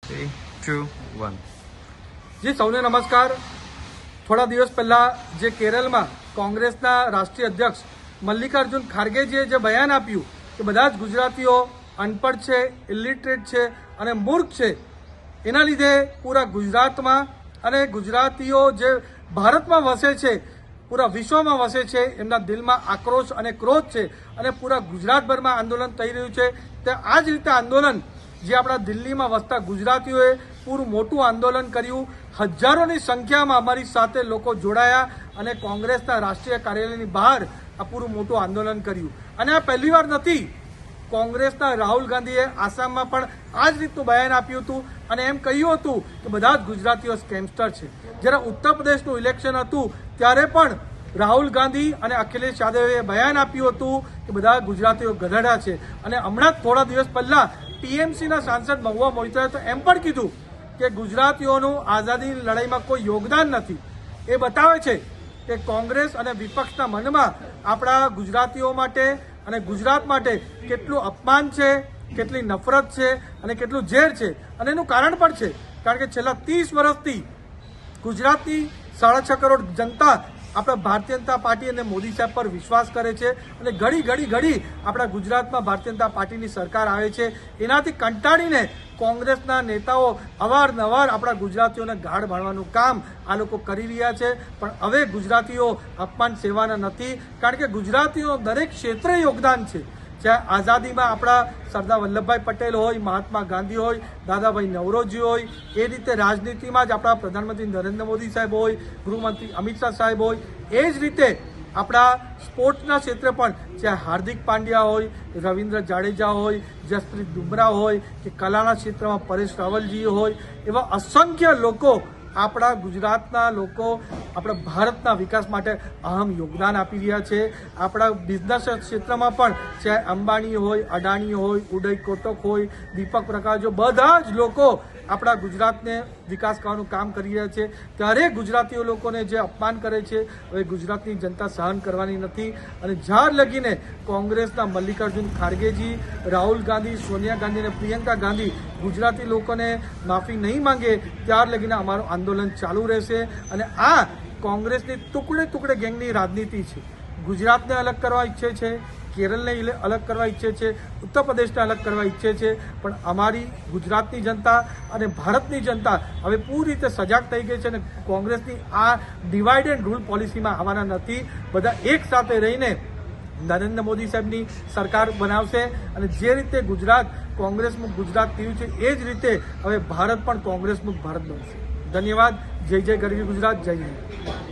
3, 2, 1. જી સૌને નમસ્કાર. થોડા દિવસ પહેલા જે કેરળમાં કોંગ્રેસના રાષ્ટ્રીય અધ્યક્ષ મલ્લિકાર્જુન ખારગેજીએ જે બયાન આપ્યું કે બધા જ ગુજરાતીઓ અનપઢ છે, ઇલિટરેટ છે અને મૂર્ખ છે, એના લીધે પૂરા ગુજરાતમાં અને ગુજરાતીઓ જે ભારતમાં વસે છે, પૂરા વિશ્વમાં વસે છે, એમના દિલમાં આક્રોશ અને ક્રોધ છે અને પૂરા ગુજરાતભરમાં આંદોલન થઈ રહ્યું છે. તે આ જ રીતે આંદોલન જે આપણા દિલ્હીમાં વસતા ગુજરાતીઓએ પૂરું મોટું આંદોલન કર્યું. હજારોની સંખ્યામાં અમારી સાથે લોકો જોડાયા અને કોંગ્રેસના રાષ્ટ્રીય કાર્યાલયની બહાર આ પૂરું મોટું આંદોલન કર્યું. અને આ પહેલી વાર નથી. કોંગ્રેસના રાહુલ ગાંધીએ આસામમાં પણ આ જ રીતનું બયાન આપ્યું હતું અને એમ કહ્યું હતું કે બધા જ ગુજરાતીઓ સ્કેમસ્ટર છે. જ્યારે ઉત્તર પ્રદેશનું ઇલેક્શન હતું ત્યારે પણ રાહુલ ગાંધી અને અખિલેશ યાદવે બયાન આપ્યું હતું કે બધા ગુજરાતીઓ ગધેડા છે. અને હમણાં જ થોડા દિવસ પહેલા ટીએમસીના સાંસદ મહુવા મોઇત્રાએ તો એમ પણ કીધું કે ગુજરાતીઓનું આઝાદીની લડાઈમાં કોઈ યોગદાન નથી. એ બતાવે છે કે કોંગ્રેસ અને વિપક્ષના મનમાં આપણા ગુજરાતીઓ માટે અને ગુજરાત માટે કેટલું અપમાન છે, કેટલી નફરત છે અને કેટલું ઝેર છે. અને એનું કારણ પણ છે, કારણ કે છેલ્લા 30 વર્ષથી ગુજરાતની 6.5 કરોડ જનતા આપણા ભારતીય જનતા પાર્ટી અને મોદી સાહેબ પર વિશ્વાસ કરે છે અને ઘડી આપણા ગુજરાતમાં ભારતીય જનતા પાર્ટીની સરકાર આવે છે. એનાથી કંટાળીને કોંગ્રેસના નેતાઓ અવારનવાર આપણા ગુજરાતીઓને ગાઢ બાંધવાનું કામ આ લોકો કરી રહ્યા છે. પણ હવે ગુજરાતીઓ અપમાન સેવાના નથી, કારણ કે ગુજરાતીઓ દરેક ક્ષેત્રે યોગદાન છે. ચાહે આઝાદીમાં આપણા સરદાર વલ્લભભાઈ પટેલ હોય, મહાત્મા ગાંધી હોય, દાદાભાઈ નવરોજી હોય, એ રીતે રાજનીતિમાં જ આપણા પ્રધાનમંત્રી નરેન્દ્ર મોદી સાહેબ હોય, ગૃહમંત્રી અમિત શાહ સાહેબ હોય, એ જ રીતે આપણા સ્પોર્ટ્સના ક્ષેત્રે પણ ચાહે હાર્દિક પાંડ્યા હોય, રવિન્દ્ર જાડેજા હોય, જસપ્રીત બુમરાહ હોય કે કલાના ક્ષેત્રમાં પરેશ રાવલજી હોય, એવા અસંખ્ય લોકો આપણા ગુજરાતના લોકો આપણા ભારતના વિકાસ માટે અહમ યોગદાન આપી રહ્યા છે. આપણા બિઝનેસ ક્ષેત્રમાં પણ ચાહે અંબાણી હોય, અડાણી હોય, ઉદય કોટક હોય, દીપક પ્રકાશ, બધા જ લોકો આપણા ગુજરાતને વિકાસ કરવાનું કામ કરી રહ્યા છે. ત્યારે ગુજરાતીઓ લોકોને જે અપમાન કરે છે હવે ગુજરાતની જનતા સહન કરવાની નથી. અને જ્યાર લગીને કોંગ્રેસના મલ્લિકાર્જુન ખારગેજી, રાહુલ ગાંધી, સોનિયા ગાંધી અને પ્રિયંકા ગાંધી ગુજરાતી લોકોને માફી નહીં માંગે ત્યાર લગીને અમારું આંદોલન ચાલુ રહેશે. અને આ કોંગ્રેસની ટુકડે ગેંગની રાજનીતિ છે. ગુજરાતને અલગ કરવા ઈચ્છે છે, કેરળને અલગ કરવા ઈચ્છે છે, ઉત્તર પ્રદેશને અલગ કરવા ઈચ્છે છે. પણ અમારી ગુજરાતની જનતા અને ભારતની જનતા હવે પૂરી રીતે સજાગ થઈ ગઈ છે અને કોંગ્રેસની આ ડિવાઇડ એન્ડ રૂલ પોલિસીમાં આવવાના નથી. બધા એક સાથે રહીને નરેન્દ્ર મોદી સાહેબની સરકાર બનાવશે. અને જે રીતે ગુજરાત કોંગ્રેસમુક્ત ગુજરાત થયું છે એ જ રીતે હવે ભારત પણ કોંગ્રેસમુક્ત ભારત બનશે. ધન્યવાદ. જય જય ગરવી ગુજરાત. જય હિન્દ.